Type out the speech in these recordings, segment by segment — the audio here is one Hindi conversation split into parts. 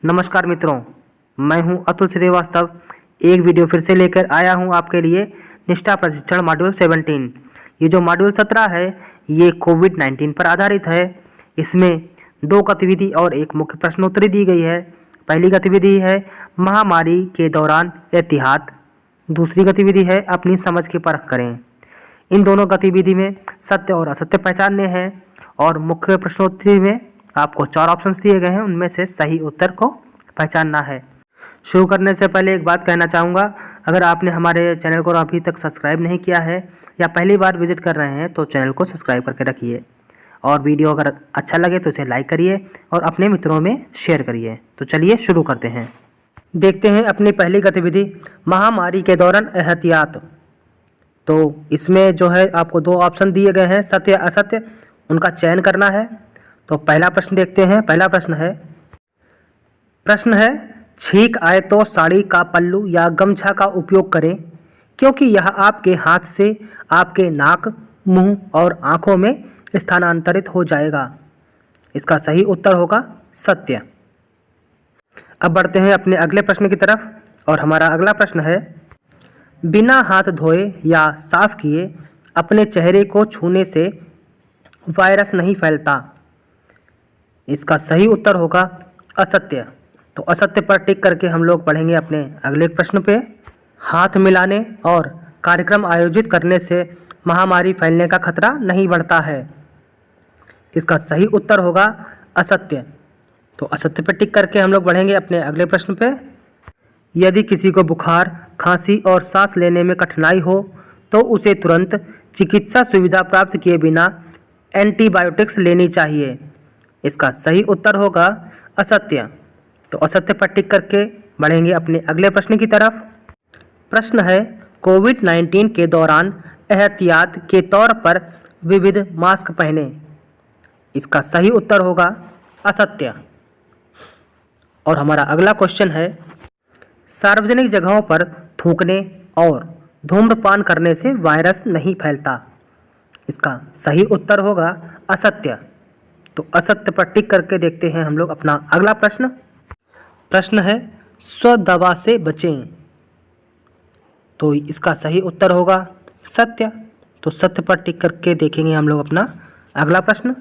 नमस्कार मित्रों, मैं हूं अतुल श्रीवास्तव। एक वीडियो फिर से लेकर आया हूं आपके लिए निष्ठा प्रशिक्षण मॉड्यूल 17। ये जो मॉड्यूल 17 है ये कोविड-19 पर आधारित है। इसमें 2 गतिविधि और एक मुख्य प्रश्नोत्तरी दी गई है। पहली गतिविधि है महामारी के दौरान एहतियात, दूसरी गतिविधि है अपनी समझ की परख करें। इन दोनों गतिविधि में सत्य और असत्य पहचानने हैं और मुख्य प्रश्नोत्तरी में आपको 4 ऑप्शंस दिए गए हैं, उनमें से सही उत्तर को पहचानना है। शुरू करने से पहले एक बात कहना चाहूँगा, अगर आपने हमारे चैनल को अभी तक सब्सक्राइब नहीं किया है या पहली बार विजिट कर रहे हैं तो चैनल को सब्सक्राइब करके रखिए और वीडियो अगर अच्छा लगे तो इसे लाइक करिए और अपने मित्रों में शेयर करिए। तो चलिए शुरू करते हैं। देखते हैं अपनी पहली गतिविधि, महामारी के दौरान एहतियात। तो इसमें जो है आपको 2 ऑप्शन दिए गए हैं, सत्य असत्य, उनका चयन करना है। तो पहला प्रश्न देखते हैं। पहला प्रश्न है छींक आए तो साड़ी का पल्लू या गमछा का उपयोग करें, क्योंकि यह आपके हाथ से आपके नाक, मुंह और आंखों में स्थानांतरित हो जाएगा। इसका सही उत्तर होगा सत्य। अब बढ़ते हैं अपने अगले प्रश्न की तरफ और हमारा अगला प्रश्न है, बिना हाथ धोए या साफ किए अपने चेहरे को छूने से वायरस नहीं फैलता। इसका सही उत्तर होगा असत्य। तो असत्य पर टिक करके हम लोग पढ़ेंगे अपने अगले प्रश्न पे। हाथ मिलाने और कार्यक्रम आयोजित करने से महामारी फैलने का खतरा नहीं बढ़ता है। इसका सही उत्तर होगा असत्य। तो असत्य पर टिक करके हम लोग बढ़ेंगे अपने अगले प्रश्न पे। यदि किसी को बुखार, खांसी और सांस लेने में कठिनाई हो तो उसे तुरंत चिकित्सा सुविधा प्राप्त किए बिना एंटीबायोटिक्स लेनी चाहिए। इसका सही उत्तर होगा असत्य। तो असत्य पर टिक करके बढ़ेंगे अपने अगले प्रश्न की तरफ। प्रश्न है, कोविड-19 के दौरान एहतियात के तौर पर विविध मास्क पहने। इसका सही उत्तर होगा असत्य। और हमारा अगला क्वेश्चन है, सार्वजनिक जगहों पर थूकने और धूम्रपान करने से वायरस नहीं फैलता। इसका सही उत्तर होगा असत्य। तो असत्य पर टिक करके देखते हैं हम लोग अपना अगला प्रश्न है, स्व दवा से बचें। तो इसका सही उत्तर होगा सत्य। तो सत्य पर टिक करके देखेंगे हम लोग अपना अगला प्रश्न।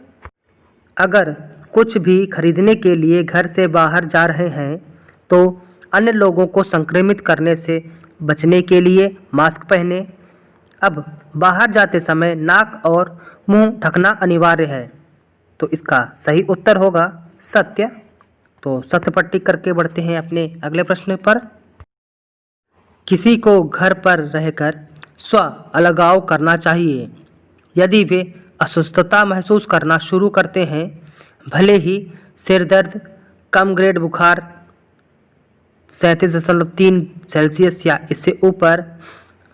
अगर कुछ भी खरीदने के लिए घर से बाहर जा रहे हैं तो अन्य लोगों को संक्रमित करने से बचने के लिए मास्क पहने। अब बाहर जाते समय नाक और मुंह ढकना अनिवार्य है। तो इसका सही उत्तर होगा सत्य। तो सत्य पर टिक करके बढ़ते हैं अपने अगले प्रश्न पर। किसी को घर पर रहकर स्व अलगाव करना चाहिए यदि वे अस्वस्थता महसूस करना शुरू करते हैं, भले ही सिर दर्द, कम ग्रेड बुखार 37.3 सेल्सियस या इससे ऊपर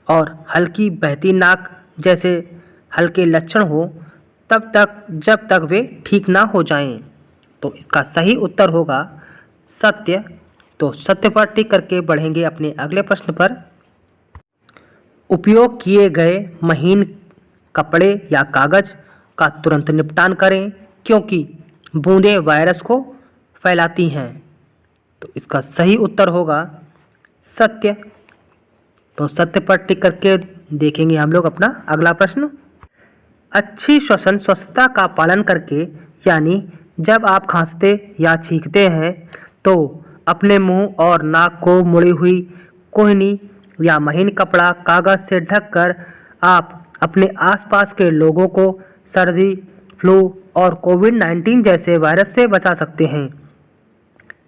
और हल्की बहती नाक जैसे हल्के लक्षण हो, तब तक जब तक वे ठीक ना हो जाएं। तो इसका सही उत्तर होगा सत्य। तो सत्य पर टिक करके बढ़ेंगे अपने अगले प्रश्न पर। उपयोग किए गए महीन कपड़े या कागज का तुरंत निपटान करें, क्योंकि बूंदें वायरस को फैलाती हैं। तो इसका सही उत्तर होगा सत्य। तो सत्य पर टिक करके देखेंगे हम लोग अपना अगला प्रश्न। अच्छी श्वसन स्वच्छता का पालन करके, यानी जब आप खांसते या छींकते हैं तो अपने मुंह और नाक को मुड़ी हुई कोहनी या महीन कपड़ा कागज से ढककर आप अपने आसपास के लोगों को सर्दी, फ्लू और कोविड-19 जैसे वायरस से बचा सकते हैं।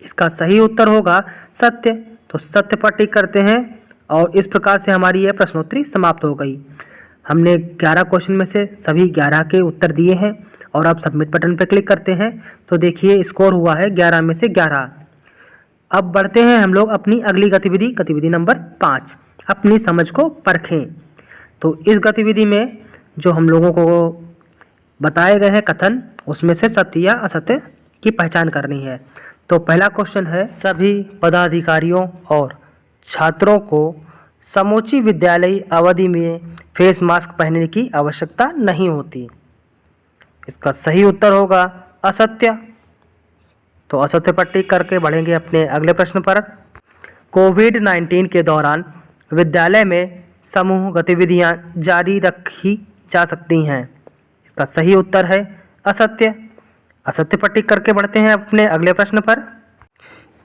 इसका सही उत्तर होगा सत्य। तो सत्य पर टिक करते हैं और इस प्रकार से हमारी यह प्रश्नोत्तरी समाप्त हो गई। हमने 11 क्वेश्चन में से सभी 11 के उत्तर दिए हैं और आप सबमिट बटन पर क्लिक करते हैं तो देखिए स्कोर हुआ है 11 में से 11। अब बढ़ते हैं हम लोग अपनी अगली गतिविधि नंबर 5, अपनी समझ को परखें। तो इस गतिविधि में जो हम लोगों को बताए गए हैं कथन, उसमें से सत्य या असत्य की पहचान करनी है। तो पहला क्वेश्चन है, सभी पदाधिकारियों और छात्रों को समूची विद्यालयी अवधि में फेस मास्क पहनने की आवश्यकता नहीं होती। इसका सही उत्तर होगा असत्य। तो असत्य पर टिक करके बढ़ेंगे अपने अगले प्रश्न पर। कोविड-19 के दौरान विद्यालय में समूह गतिविधियां जारी रखी जा सकती हैं। इसका सही उत्तर है असत्य। असत्य पर टिक करके बढ़ते हैं अपने अगले प्रश्न पर।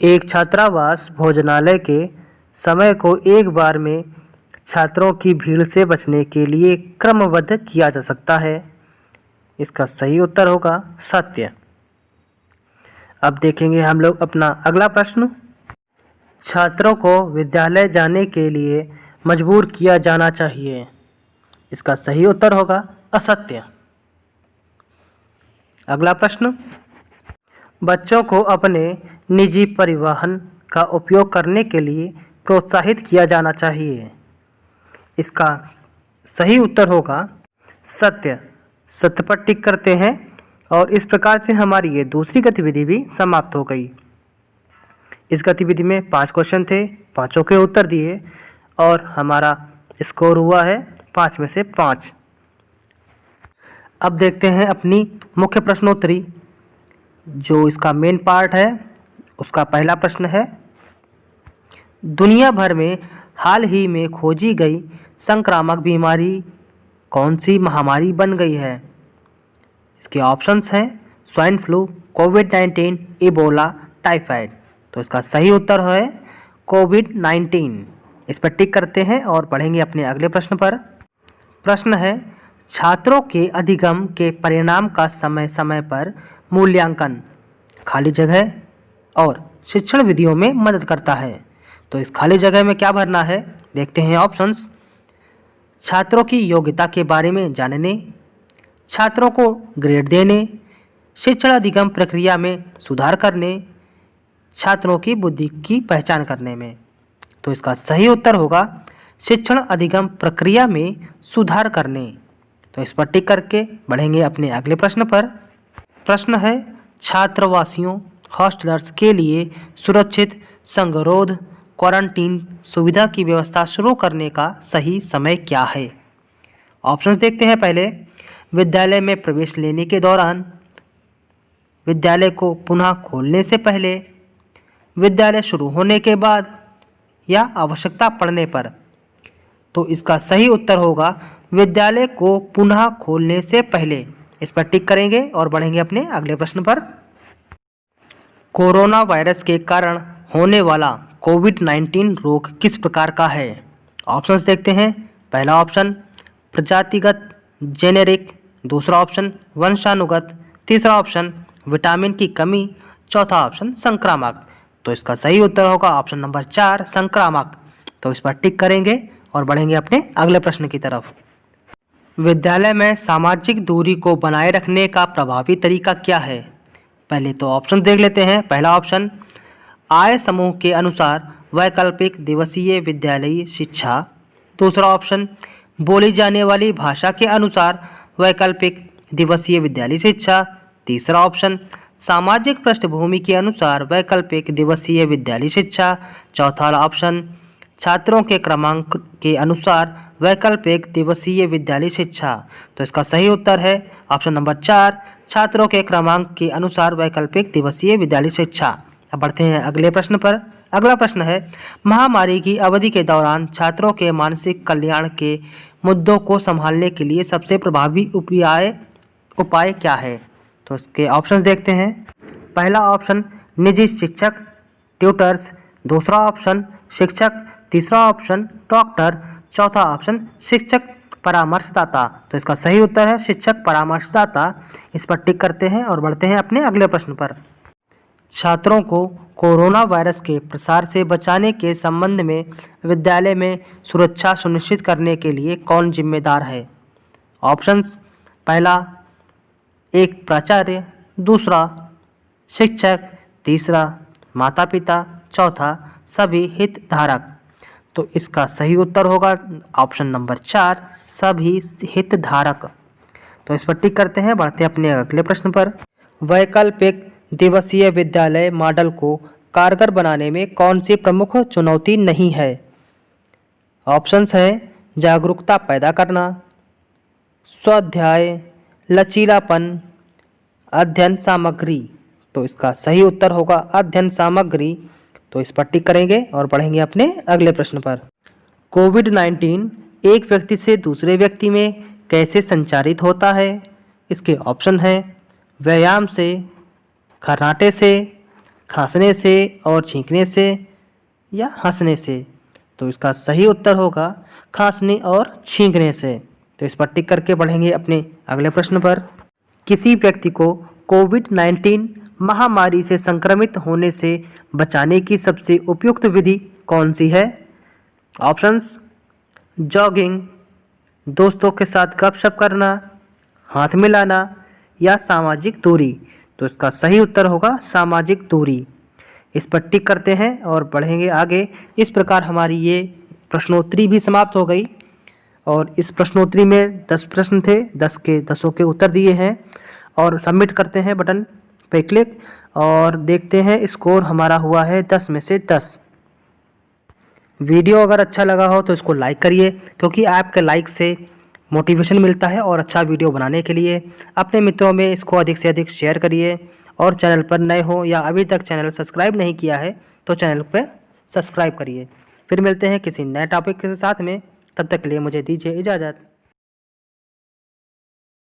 एक छात्रावास भोजनालय के समय को एक बार में छात्रों की भीड़ से बचने के लिए क्रमबद्ध किया जा सकता है। इसका सही उत्तर होगा सत्य। अब देखेंगे हम लोग अपना अगला प्रश्न। छात्रों को विद्यालय जाने के लिए मजबूर किया जाना चाहिए। इसका सही उत्तर होगा असत्य। अगला प्रश्न। बच्चों को अपने निजी परिवहन का उपयोग करने के लिए प्रोत्साहित किया जाना चाहिए। इसका सही उत्तर होगा सत्य। सत्य पर टिक करते हैं और इस प्रकार से हमारी ये दूसरी गतिविधि भी समाप्त हो गई। इस गतिविधि में 5 क्वेश्चन थे, पाँचों के उत्तर दिए और हमारा स्कोर हुआ है 5 में से 5। अब देखते हैं अपनी मुख्य प्रश्नोत्तरी, जो इसका मेन पार्ट है। उसका पहला प्रश्न है, दुनिया भर में हाल ही में खोजी गई संक्रामक बीमारी कौन सी महामारी बन गई है? इसके ऑप्शंस हैं स्वाइन फ्लू, कोविड-19, इबोला, टाइफाइड। तो इसका सही उत्तर है कोविड-19। इस पर टिक करते हैं और बढ़ेंगे अपने अगले प्रश्न पर। प्रश्न है, छात्रों के अधिगम के परिणाम का समय समय पर मूल्यांकन खाली जगह और शिक्षण विधियों में मदद करता है। तो इस खाली जगह में क्या भरना है, देखते हैं ऑप्शंस। छात्रों की योग्यता के बारे में जानने, छात्रों को ग्रेड देने, शिक्षण अधिगम प्रक्रिया में सुधार करने, छात्रों की बुद्धि की पहचान करने में। तो इसका सही उत्तर होगा शिक्षण अधिगम प्रक्रिया में सुधार करने। तो इस पर टिक करके बढ़ेंगे अपने अगले प्रश्न पर। प्रश्न है, छात्रवासियों हॉस्टलर्स के लिए सुरक्षित संगरोध क्वारंटीन सुविधा की व्यवस्था शुरू करने का सही समय क्या है? ऑप्शंस देखते हैं पहले। विद्यालय में प्रवेश लेने के दौरान, विद्यालय को पुनः खोलने से पहले, विद्यालय शुरू होने के बाद या आवश्यकता पड़ने पर। तो इसका सही उत्तर होगा विद्यालय को पुनः खोलने से पहले। इस पर टिक करेंगे और बढ़ेंगे अपने अगले प्रश्न पर। कोरोना वायरस के कारण होने वाला कोविड-19 रोग किस प्रकार का है? ऑप्शंस देखते हैं। पहला ऑप्शन प्रजातिगत जेनेरिक, दूसरा ऑप्शन वंशानुगत, तीसरा ऑप्शन विटामिन की कमी, चौथा ऑप्शन संक्रामक। तो इसका सही उत्तर होगा ऑप्शन नंबर 4 संक्रामक। तो इस पर टिक करेंगे और बढ़ेंगे अपने अगले प्रश्न की तरफ। विद्यालय में सामाजिक दूरी को बनाए रखने का प्रभावी तरीका क्या है? पहले तो ऑप्शन देख लेते हैं। पहला ऑप्शन आय समूह के अनुसार वैकल्पिक दिवसीय विद्यालयी शिक्षा, दूसरा ऑप्शन बोली जाने वाली भाषा के अनुसार वैकल्पिक दिवसीय विद्यालयी शिक्षा, तीसरा ऑप्शन सामाजिक पृष्ठभूमि के अनुसार वैकल्पिक दिवसीय विद्यालयी शिक्षा, चौथा ऑप्शन छात्रों के क्रमांक के अनुसार वैकल्पिक दिवसीय विद्यालयी शिक्षा। तो इसका सही उत्तर है ऑप्शन नंबर 4 छात्रों के क्रमांक के अनुसार वैकल्पिक दिवसीय विद्यालयी शिक्षा। अब बढ़ते हैं अगले प्रश्न पर। अगला प्रश्न है, महामारी की अवधि के दौरान छात्रों के मानसिक कल्याण के मुद्दों को संभालने के लिए सबसे प्रभावी उपाय क्या है? तो इसके ऑप्शंस देखते हैं। पहला ऑप्शन निजी शिक्षक ट्यूटर्स, दूसरा ऑप्शन शिक्षक, तीसरा ऑप्शन डॉक्टर, चौथा ऑप्शन शिक्षक परामर्शदाता। तो इसका सही उत्तर है शिक्षक परामर्शदाता। इस पर टिक करते हैं और बढ़ते हैं अपने अगले प्रश्न पर। छात्रों को कोरोना वायरस के प्रसार से बचाने के संबंध में विद्यालय में सुरक्षा सुनिश्चित करने के लिए कौन जिम्मेदार है? ऑप्शंस, पहला एक प्राचार्य, दूसरा शिक्षक, तीसरा माता पिता, चौथा सभी हितधारक। तो इसका सही उत्तर होगा ऑप्शन नंबर 4 सभी हितधारक। तो इस पर टिक करते हैं, बढ़ते हैं अपने अगले प्रश्न पर। वैकल्पिक दिवसीय विद्यालय मॉडल को कारगर बनाने में कौन सी प्रमुख चुनौती नहीं है? ऑप्शंस हैं जागरूकता पैदा करना, स्वाध्याय, लचीलापन, अध्ययन सामग्री, तो इसका सही उत्तर होगा अध्ययन सामग्री। तो इस पर टिक करेंगे और बढ़ेंगे अपने अगले प्रश्न पर। कोविड-19 एक व्यक्ति से दूसरे व्यक्ति में कैसे संचारित होता है? इसके ऑप्शन हैं व्यायाम से, खर्राटे से, खांसने से और छींकने से या हंसने से। तो इसका सही उत्तर होगा खांसने और छींकने से। तो इस पर टिक करके बढ़ेंगे अपने अगले प्रश्न पर। किसी व्यक्ति को कोविड-19 महामारी से संक्रमित होने से बचाने की सबसे उपयुक्त विधि कौन सी है? ऑप्शंस जॉगिंग, दोस्तों के साथ गपशप करना, हाथ मिलाना या सामाजिक दूरी। तो इसका सही उत्तर होगा सामाजिक दूरी। इस पर टिक करते हैं और बढ़ेंगे आगे। इस प्रकार हमारी ये प्रश्नोत्तरी भी समाप्त हो गई और इस प्रश्नोत्तरी में 10 प्रश्न थे, 10 के 10 के उत्तर दिए हैं और सबमिट करते हैं बटन पे क्लिक और देखते हैं स्कोर हमारा हुआ है 10 में से 10। वीडियो अगर अच्छा लगा हो तो इसको लाइक करिए, क्योंकि आपके लाइक से मोटिवेशन मिलता है और अच्छा वीडियो बनाने के लिए। अपने मित्रों में इसको अधिक से अधिक शेयर करिए और चैनल पर नए हो या अभी तक चैनल सब्सक्राइब नहीं किया है तो चैनल पर सब्सक्राइब करिए। फिर मिलते हैं किसी नए टॉपिक के साथ में, तब तक के लिए मुझे दीजिए इजाज़त।